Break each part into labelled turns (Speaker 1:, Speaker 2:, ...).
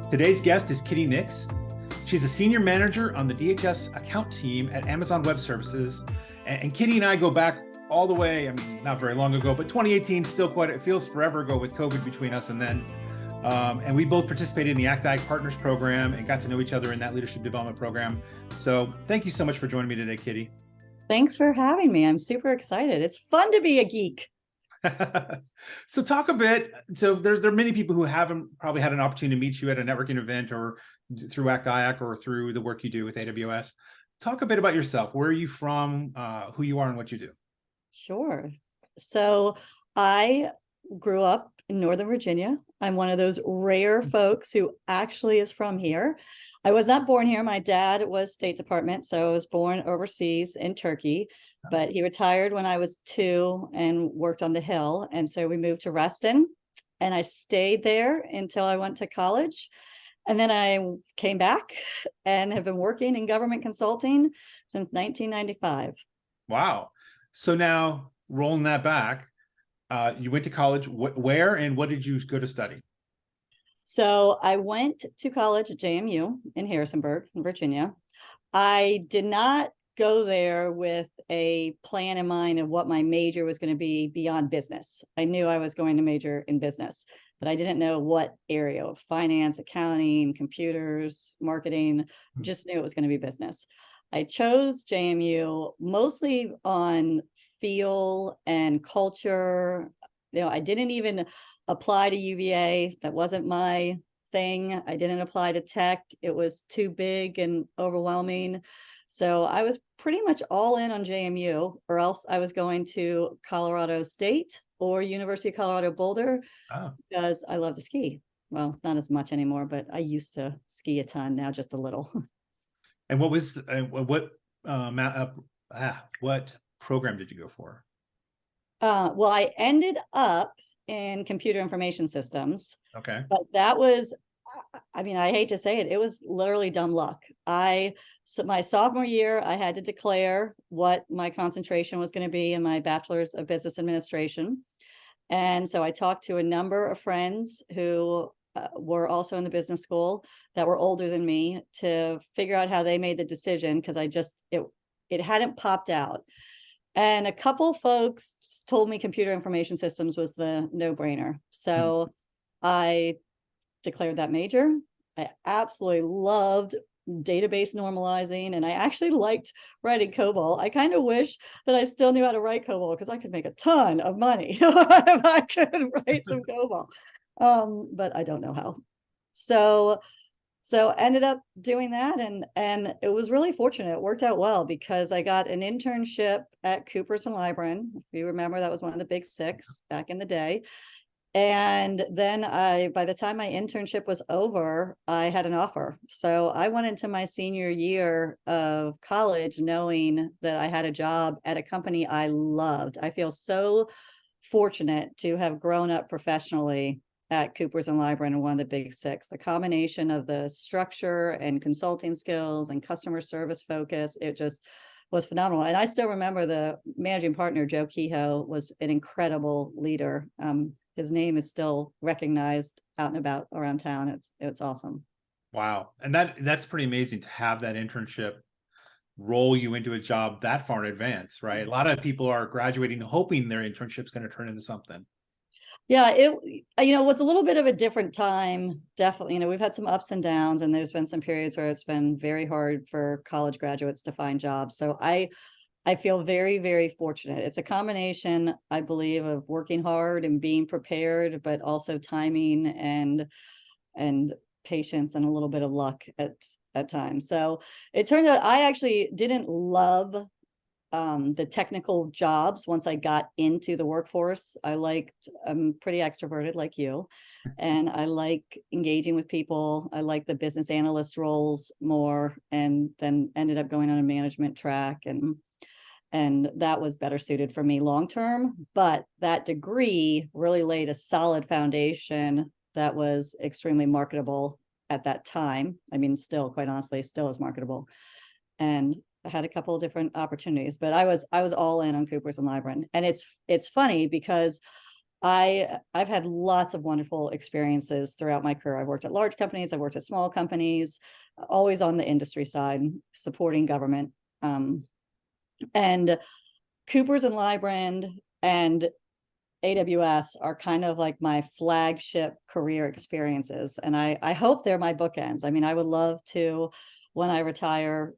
Speaker 1: Today's guest is Kitty Nix. She's a senior manager on the DHS account team at Amazon Web Services. And Kitty and I go back all the way, I mean, not very long ago, but 2018 still quite, it feels forever ago with COVID between us and then. And we both participated in the ACT-IAC Partners program and got to know each other in that leadership development program. So thank you so much for joining me today, Kitty.
Speaker 2: Thanks for having me. I'm super excited. It's fun to be a geek.
Speaker 1: So talk a bit. So there are many people who haven't probably had an opportunity to meet you at a networking event or through ACT-IAC or through the work you do with AWS. Talk a bit about yourself. Where are you from, who you are, and what you do?
Speaker 2: Sure. So I grew up in Northern Virginia. I'm one of those rare folks who actually is from here. I was not born here. My dad was State Department, so I was born overseas in Turkey, but he retired when I was 2 and worked on the Hill. And so we moved to Reston, and I stayed there until I went to college. And then I came back and have been working in government consulting since 1995.
Speaker 1: Wow. So now rolling that back, you went to college. Where and what did you go to study?
Speaker 2: So I went to college at JMU in Harrisonburg, in Virginia. I did not go there with a plan in mind of what my major was going to be beyond business. I knew I was going to major in business, but I didn't know what area of finance, accounting, computers, marketing, just knew it was going to be business. I chose JMU mostly on feel and culture. I didn't even apply to UVA. That wasn't my thing. I didn't apply to tech. It was too big and overwhelming. So I was pretty much all in on JMU, or else I was going to Colorado State or University of Colorado Boulder because I love to ski. Well, not as much anymore, but I used to ski a ton, now just a little.
Speaker 1: And what program did you go for?
Speaker 2: Well, I ended up in computer information systems.
Speaker 1: Okay.
Speaker 2: But that was, I mean, I hate to say it, it was literally dumb luck. So my sophomore year, I had to declare what my concentration was going to be in my bachelor's of business administration. And so I talked to a number of friends who were also in the business school that were older than me to figure out how they made the decision, because it hadn't popped out. And a couple folks told me computer information systems was the no-brainer. So I declared that major. I absolutely loved database normalizing, and I actually liked writing COBOL. I kind of wish that I still knew how to write COBOL, because I could make a ton of money if I could write some COBOL. But I don't know how. So ended up doing that, and it was really fortunate. It worked out well because I got an internship at Coopers and Lybrand. If you remember, that was one of the big 6 back in the day. And then by the time my internship was over, I had an offer. So I went into my senior year of college knowing that I had a job at a company I loved. I feel so fortunate to have grown up professionally at Coopers and Lybrand and one of the big 6. The combination of the structure and consulting skills and customer service focus, it just was phenomenal. And I still remember the managing partner, Joe Kehoe, was an incredible leader. His name is still recognized out and about around town. It's awesome.
Speaker 1: Wow. And that's pretty amazing to have that internship roll you into a job that far in advance, right? A lot of people are graduating hoping their internship's going to turn into something.
Speaker 2: Yeah, it was a little bit of a different time. Definitely, we've had some ups and downs, and there's been some periods where it's been very hard for college graduates to find jobs. So I feel very, very fortunate. It's a combination, I believe, of working hard and being prepared, but also timing and patience and a little bit of luck at times. So it turned out I actually didn't love the technical jobs once I got into the workforce. I'm pretty extroverted like you, and I like engaging with people. I like the business analyst roles more, and then ended up going on a management track, and that was better suited for me long term. But that degree really laid a solid foundation that was extremely marketable at that time. I mean, still, quite honestly, still is marketable. And I had a couple of different opportunities, but I was all in on Coopers and Lybrand. And it's funny because I've had lots of wonderful experiences throughout my career. I've worked at large companies, I've worked at small companies, always on the industry side, supporting government. And Coopers and Lybrand and AWS are kind of like my flagship career experiences. And I hope they're my bookends. I mean, I would love to, when I retire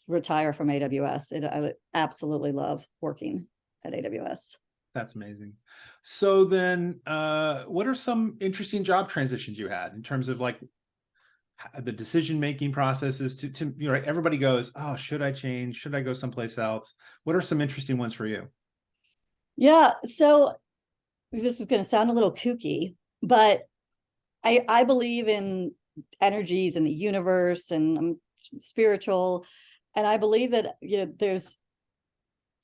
Speaker 2: from AWS. I would absolutely love working at AWS.
Speaker 1: That's amazing. So then, what are some interesting job transitions you had in terms of like the decision-making processes to you know, everybody goes, oh, should I change? Should I go someplace else? What are some interesting ones for you?
Speaker 2: Yeah. So this is going to sound a little kooky, but I believe in energies in the universe, and I'm spiritual. And I believe that, there's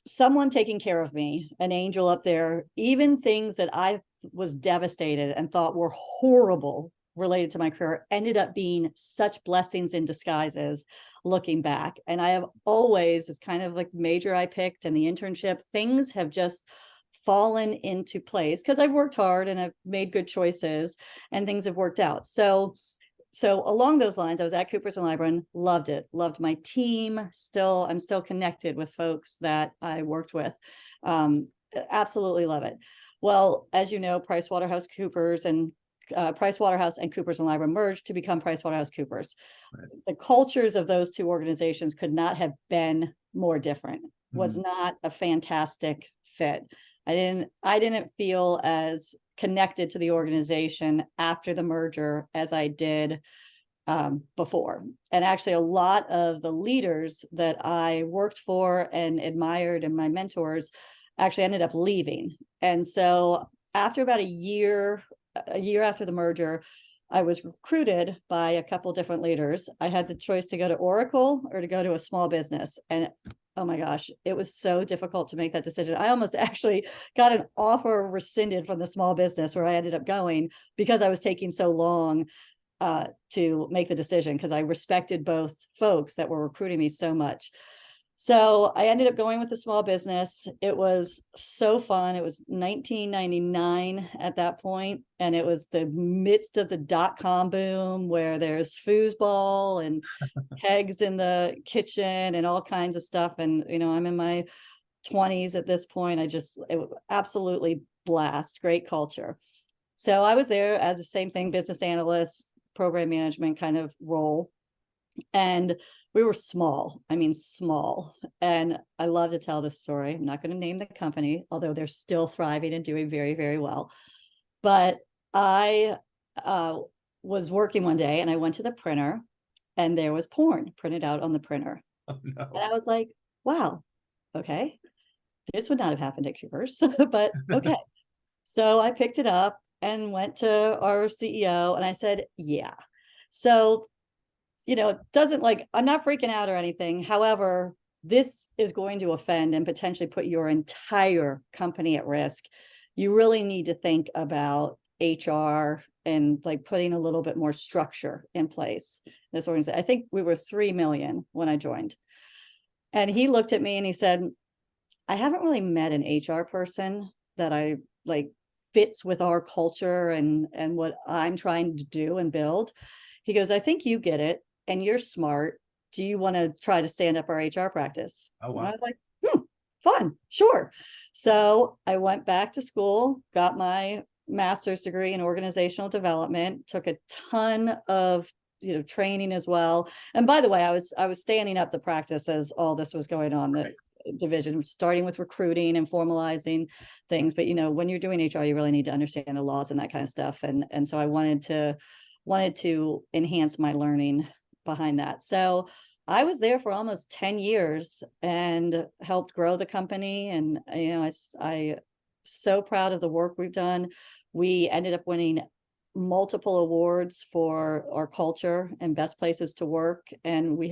Speaker 2: someone taking care of me, an angel up there. Even things that I was devastated and thought were horrible related to my career ended up being such blessings in disguises looking back. And I have always, it's kind of like the major I picked and the internship, things have just fallen into place because I've worked hard and I've made good choices and things have worked out. So along those lines, I was at Coopers and Lybrand, loved it, loved my team. I'm still connected with folks that I worked with. Absolutely love it. Well, as you know, PricewaterhouseCoopers and Pricewaterhouse and Coopers and Lybrand merged to become PricewaterhouseCoopers. Right. The cultures of those two organizations could not have been more different. Was not a fantastic fit. I didn't feel as connected to the organization after the merger as I did before. And actually, a lot of the leaders that I worked for and admired and my mentors actually ended up leaving. And so after about a year after the merger, I was recruited by a couple different leaders. I had the choice to go to Oracle or to go to a small business. And oh my gosh, it was so difficult to make that decision. I almost actually got an offer rescinded from the small business where I ended up going because I was taking so long to make the decision, because I respected both folks that were recruiting me so much. So I ended up going with the small business. It was so fun. It was 1999 at that point, and it was the midst of the dot-com boom where there's foosball and kegs in the kitchen and all kinds of stuff. And, I'm in my 20s at this point. It was absolutely blast, great culture. So I was there as the same thing, business analyst, program management kind of role. And we were small. I mean, small. And I love to tell this story. I'm not going to name the company, although they're still thriving and doing very, very well. But I was working one day and I went to the printer and there was porn printed out on the printer.
Speaker 1: Oh, no.
Speaker 2: And I was like, wow, okay. This would not have happened at Coopers, but okay. So I picked it up and went to our CEO and I said, yeah. So it doesn't, like, I'm not freaking out or anything. However, this is going to offend and potentially put your entire company at risk. You really need to think about HR and like putting a little bit more structure in place. This organization, I think we were 3 million when I joined. And he looked at me and he said, I haven't really met an HR person that I like fits with our culture and what I'm trying to do and build. He goes, I think you get it. And you're smart. Do you want to try to stand up our HR practice?
Speaker 1: Oh, wow.
Speaker 2: And I was like, fun, sure. So I went back to school, got my master's degree in organizational development, took a ton of training as well. And by the way, I was standing up the practice as all this was going on. The division, starting with recruiting and formalizing things. But when you're doing HR, you really need to understand the laws and that kind of stuff. And so I wanted to enhance my learning behind that. So I was there for almost 10 years and helped grow the company. And, I so proud of the work we've done. We ended up winning multiple awards for our culture and best places to work. And we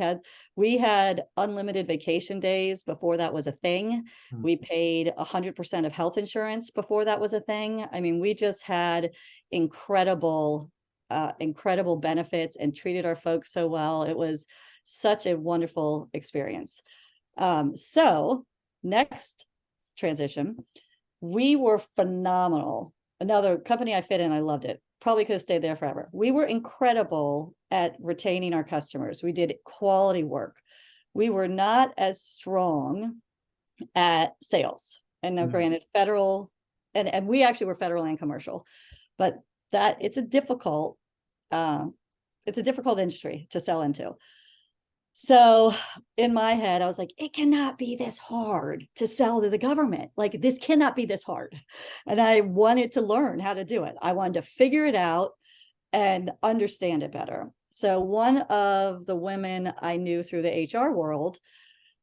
Speaker 2: had unlimited vacation days before that was a thing. We paid 100% of health insurance before that was a thing. I mean, we just had incredible benefits and treated our folks so well. It was such a wonderful experience. So next transition, we were phenomenal another company I fit in, I loved it. Probably could have stayed there forever. We were incredible at retaining our customers. We did quality work. We were not as strong at sales. And now, granted, federal, and we actually were federal and commercial, but that it's a difficult industry to sell into. So in my head, I was like, it cannot be this hard to sell to the government. Like, this cannot be this hard. And I wanted to learn how to do it. I wanted to figure it out and understand it better. So one of the women I knew through the HR world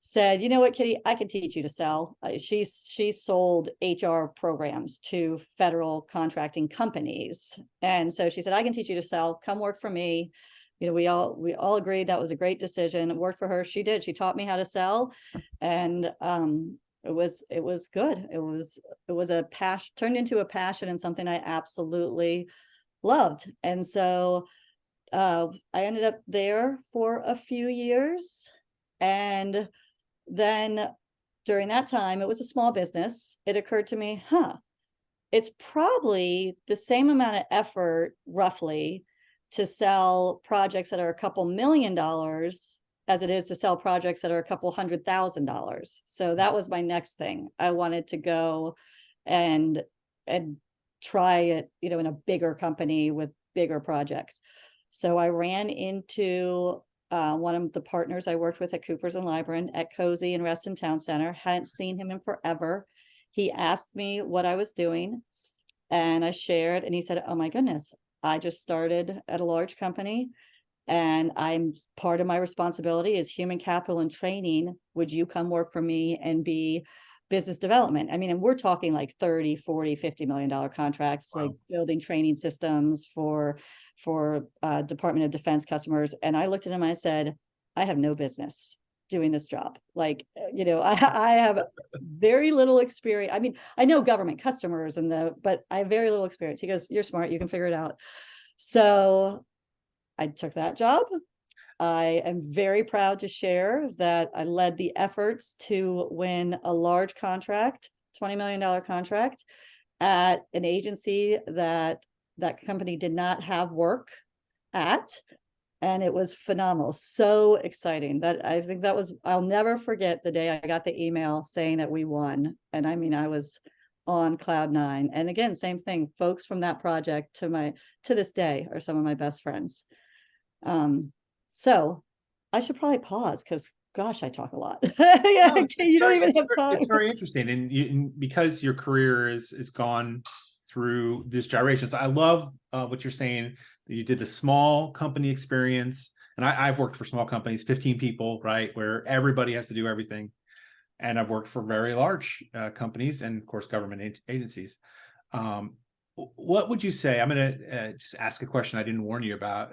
Speaker 2: said, you know what, Kitty, I can teach you to sell. She sold HR programs to federal contracting companies. And so she said, I can teach you to sell. Come work for me. You know, we all agreed that was a great decision. It worked for her. She did. She taught me how to sell. And it was good. It was a passion, turned into a passion and something I absolutely loved. And so I ended up there for a few years. And then during that time, it was a small business. It occurred to me, it's probably the same amount of effort, roughly, to sell projects that are a couple $1 million as it is to sell projects that are a couple $100,000. So that was my next thing. I wanted to go and try it, you know, in a bigger company with bigger projects. So I ran into one of the partners I worked with at Coopers and Lybrand at Cozy and Reston Town Center. Hadn't seen him in forever. He asked me what I was doing, and I shared, and he said, oh my goodness, I just started at a large company, and I'm part of my responsibility is human capital and training. Would you come work for me and be business development? I mean, and we're talking like 30, 40, $50 million contracts, wow, like building training systems for Department of Defense customers. And I looked at him, I said, I have no business doing this job. Like, you know, I have very little experience. I mean, I know government customers but I have very little experience. He goes, you're smart, you can figure it out. So I took that job. I am very proud to share that I led the efforts to win a large contract, $20 million contract at an agency that company did not have work at. And it was phenomenal. So exciting. I think I'll never forget the day I got the email saying that we won. And I mean, I was on cloud nine. And again, same thing, folks from that project to this day are some of my best friends. So I should probably pause because gosh, I talk a lot. Yeah,
Speaker 1: no,
Speaker 2: you don't even have time.
Speaker 1: It's very interesting. And because your career is gone through this gyrations, I love what you're saying. You did the small company experience, and I've worked for small companies, 15 people, right, where everybody has to do everything. And I've worked for very large companies and, of course, government agencies. What would you say? I'm going to just ask a question I didn't warn you about.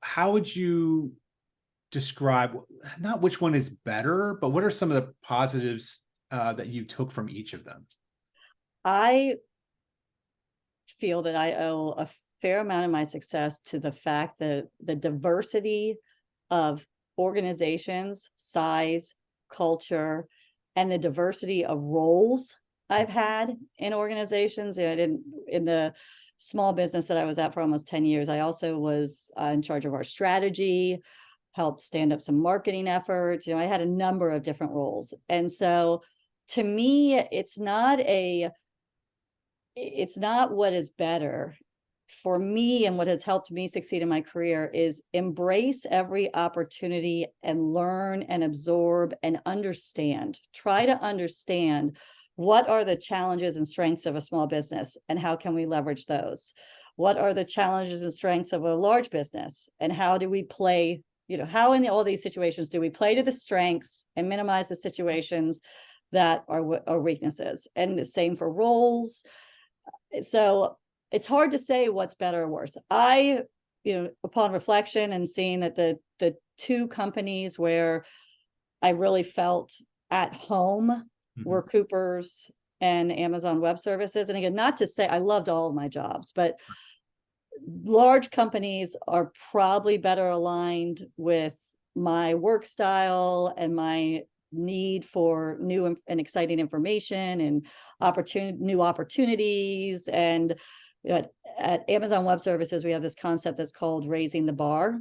Speaker 1: How would you describe, not which one is better, but what are some of the positives that you took from each of them?
Speaker 2: I feel that I owe a fair amount of my success to the fact that the diversity of organizations, size, culture, and the diversity of roles I've had in organizations. I didn't, in the small business that I was at for almost 10 years, I also was in charge of our strategy, helped stand up some marketing efforts. You know, I had a number of different roles. And so to me, it's not what is better for me, and what has helped me succeed in my career is embrace every opportunity and learn and absorb and understand. Try to understand what are the challenges and strengths of a small business and how can we leverage those? What are the challenges and strengths of a large business and how do we play, you know, how in all these situations do we play to the strengths and minimize the situations that are weaknesses? And the same for roles. So it's hard to say what's better or worse. You know, upon reflection and seeing that the two companies where I really felt at home were Coopers and Amazon Web Services. And again, not to say I loved all of my jobs, but large companies are probably better aligned with my work style and my need for new and exciting information and new opportunities. And at Amazon Web Services, we have this concept that's called raising the bar.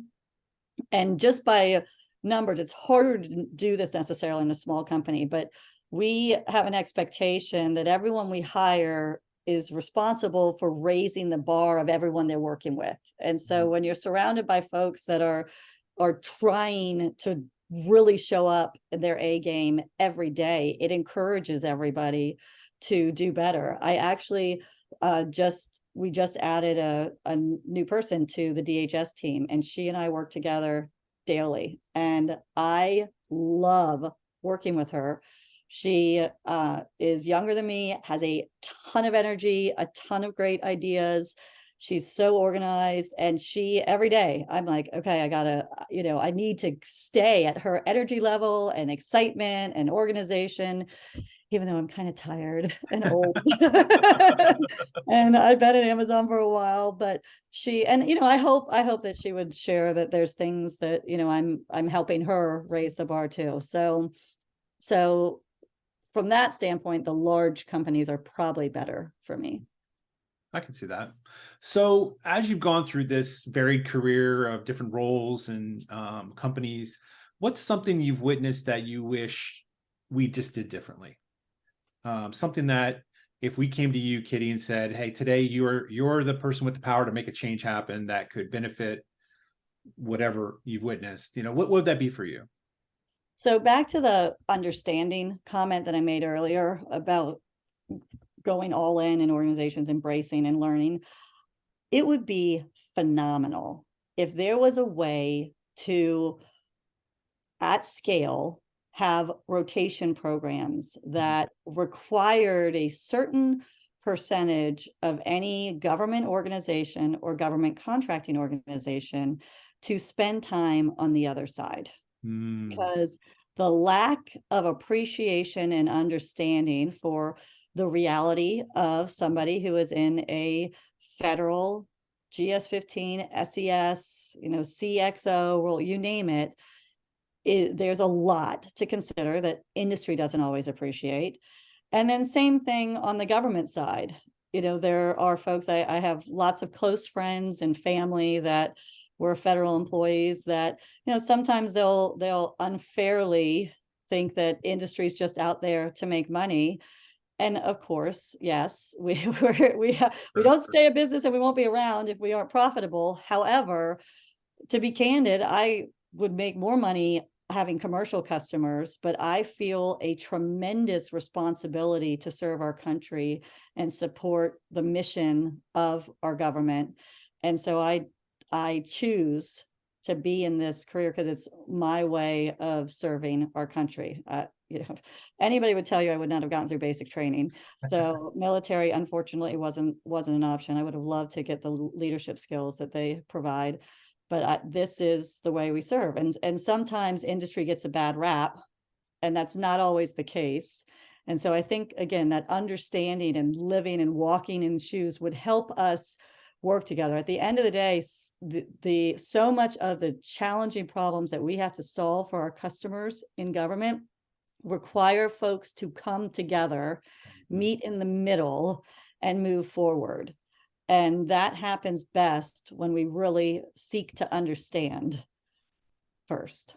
Speaker 2: And just by numbers, it's harder to do this necessarily in a small company, but we have an expectation that everyone we hire is responsible for raising the bar of everyone they're working with. And so when you're surrounded by folks that are trying to really show up in their A game every day, it encourages everybody to do better. I actually we just added a new person to the DHS team, and she and I work together daily, and I love working with her. She is younger than me, has a ton of energy, a ton of great ideas. She's so organized, and she, every day, I'm like, okay, I gotta, I need to stay at her energy level and excitement and organization, even though I'm kind of tired and old. And I've been at Amazon for a while, but I hope that she would share that there's things that, I'm helping her raise the bar too. So from that standpoint, the large companies are probably better for me.
Speaker 1: I can see that. So as you've gone through this varied career of different roles and companies, what's something you've witnessed that you wish we just did differently? Something that if we came to you, Kitty, and said, hey, today you're the person with the power to make a change happen that could benefit whatever you've witnessed, what would that be for you?
Speaker 2: So back to the understanding comment that I made earlier about going all in organizations, embracing and learning, it would be phenomenal if there was a way to, at scale, have rotation programs that required a certain percentage of any government organization or government contracting organization to spend time on the other side. Because the lack of appreciation and understanding for the reality of somebody who is in a federal GS-15, SES, CXO role, you name it, there's a lot to consider that industry doesn't always appreciate. And then same thing on the government side. There are folks, I have lots of close friends and family that were federal employees that, sometimes they'll unfairly think that industry is just out there to make money. And of course, yes, we don't stay a business, and we won't be around if we aren't profitable. However, to be candid, I would make more money having commercial customers, but I feel a tremendous responsibility to serve our country and support the mission of our government. And so I choose to be in this career because it's my way of serving our country. Anybody would tell you I would not have gotten through basic training. So military, unfortunately, wasn't an option. I would have loved to get the leadership skills that they provide, but this is the way we serve. And sometimes industry gets a bad rap, and that's not always the case. And so I think, again, that understanding and living and walking in shoes would help us work together. At the end of the day, so much of the challenging problems that we have to solve for our customers in government require folks to come together, meet in the middle, and move forward. And that happens best when we really seek to understand first.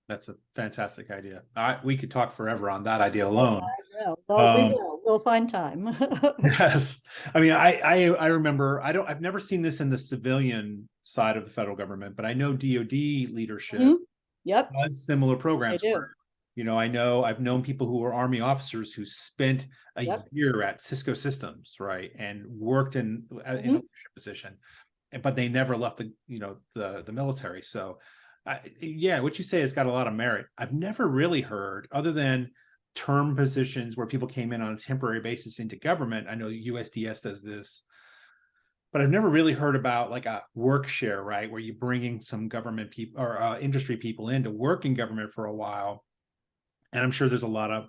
Speaker 1: That's a fantastic idea. We could talk forever on that idea alone.
Speaker 2: We'll find time.
Speaker 1: Yes. I mean, I remember, I've never seen this in the civilian side of the federal government, but I know DoD leadership does similar programs. I've known people who were Army officers who spent a year at Cisco Systems, right, and worked in a leadership position, but they never left the military. So, what you say has got a lot of merit. I've never really heard, other than term positions where people came in on a temporary basis into government. I know USDS does this, but I've never really heard about like a work share, right, where you're bringing some government people or industry people in to work in government for a while. And I'm sure there's a lot of,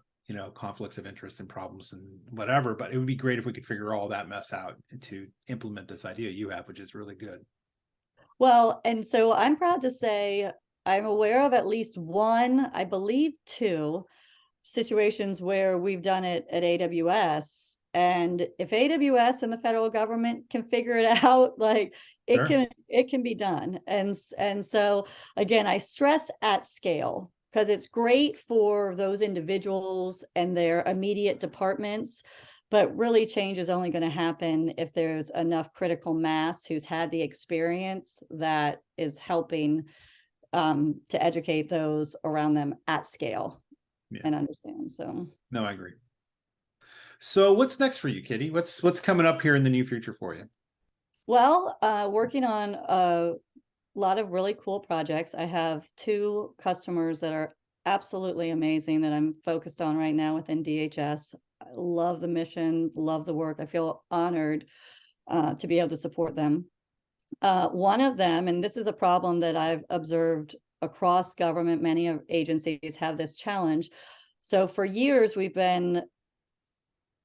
Speaker 1: conflicts of interest and problems and whatever, but it would be great if we could figure all that mess out and to implement this idea you have, which is really good.
Speaker 2: Well, and so I'm proud to say I'm aware of at least one, I believe two situations where we've done it at AWS. And if AWS and the federal government can figure it out, like
Speaker 1: Sure.
Speaker 2: it can be done. And so again, I stress at scale because it's great for those individuals and their immediate departments, but really change is only going to happen if there's enough critical mass who's had the experience that is helping to educate those around them at scale.
Speaker 1: Yeah.
Speaker 2: And understand. So
Speaker 1: No, I agree. So what's next for you, Kitty? What's coming up here in the near future for you?
Speaker 2: well, working on a lot of really cool projects. I have two customers that are absolutely amazing that I'm focused on right now within DHS. I love the mission, love the work. I feel honored to be able to support them. One of them, and this is a problem that I've observed across government, many of agencies have this challenge. So for years, we've been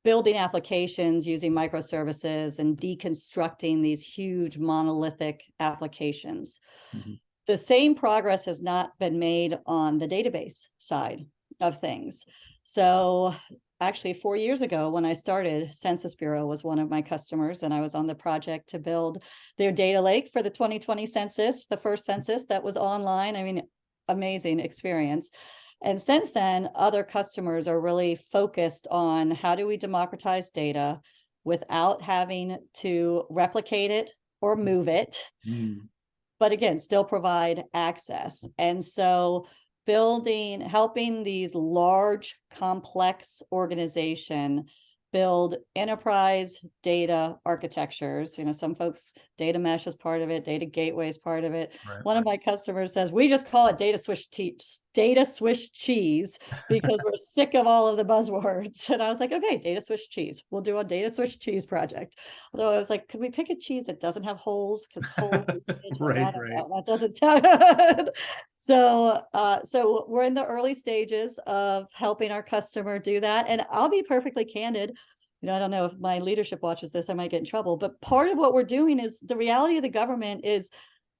Speaker 2: building applications using microservices and deconstructing these huge monolithic applications.
Speaker 1: Mhm.
Speaker 2: The same progress has not been made on the database side of things. So actually 4 years ago when I started, Census Bureau was one of my customers, and I was on the project to build their data lake for the 2020 census, the first census that was online. I mean, amazing experience. And since then, other customers are really focused on how do we democratize data without having to replicate it or move it,
Speaker 1: Mm.
Speaker 2: but again, still provide access. And so helping these large, complex organization build enterprise data architectures. Some folks, data mesh is part of it, data gateway is part of it.
Speaker 1: Right.
Speaker 2: One of my customers says, we just call it data Swiss cheese because we're sick of all of the buzzwords. And I was like, okay, data Swiss cheese. We'll do a data Swiss cheese project. Although I was like, could we pick a cheese that doesn't have holes? Because holes,
Speaker 1: Right.
Speaker 2: that doesn't sound good. So we're in the early stages of helping our customer do that. And I'll be perfectly candid. I don't know if my leadership watches this, I might get in trouble, but part of what we're doing is the reality of the government is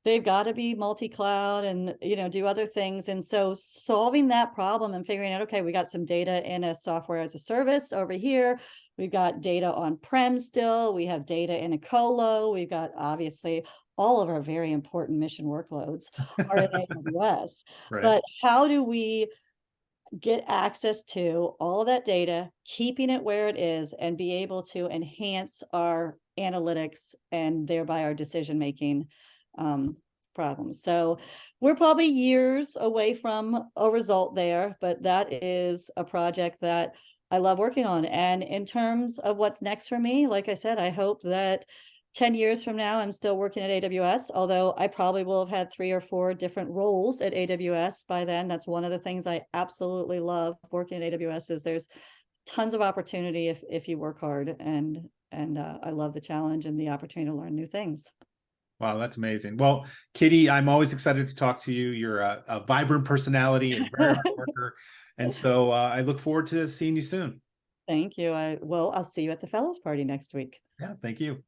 Speaker 2: they've got to be multi-cloud and, do other things. And so solving that problem and figuring out, okay, we got some data in a software as a service over here. We've got data on-prem still. We have data in a colo. We've got obviously all of our very important mission workloads are in AWS.
Speaker 1: Right.
Speaker 2: But how do we get access to all of that data, keeping it where it is, and be able to enhance our analytics and thereby our decision-making problems. So we're probably years away from a result there, but that is a project that I love working on. And in terms of what's next for me, like I said, I hope that 10 years from now, I'm still working at AWS, although I probably will have had 3 or 4 different roles at AWS by then. That's one of the things I absolutely love working at AWS is there's tons of opportunity if you work hard, and I love the challenge and the opportunity to learn new things.
Speaker 1: Wow, that's amazing. Well, Kitty, I'm always excited to talk to you. You're a vibrant personality and very hard worker. And so I look forward to seeing you soon.
Speaker 2: Thank you. I'll see you at the fellows party next week.
Speaker 1: Yeah, thank you.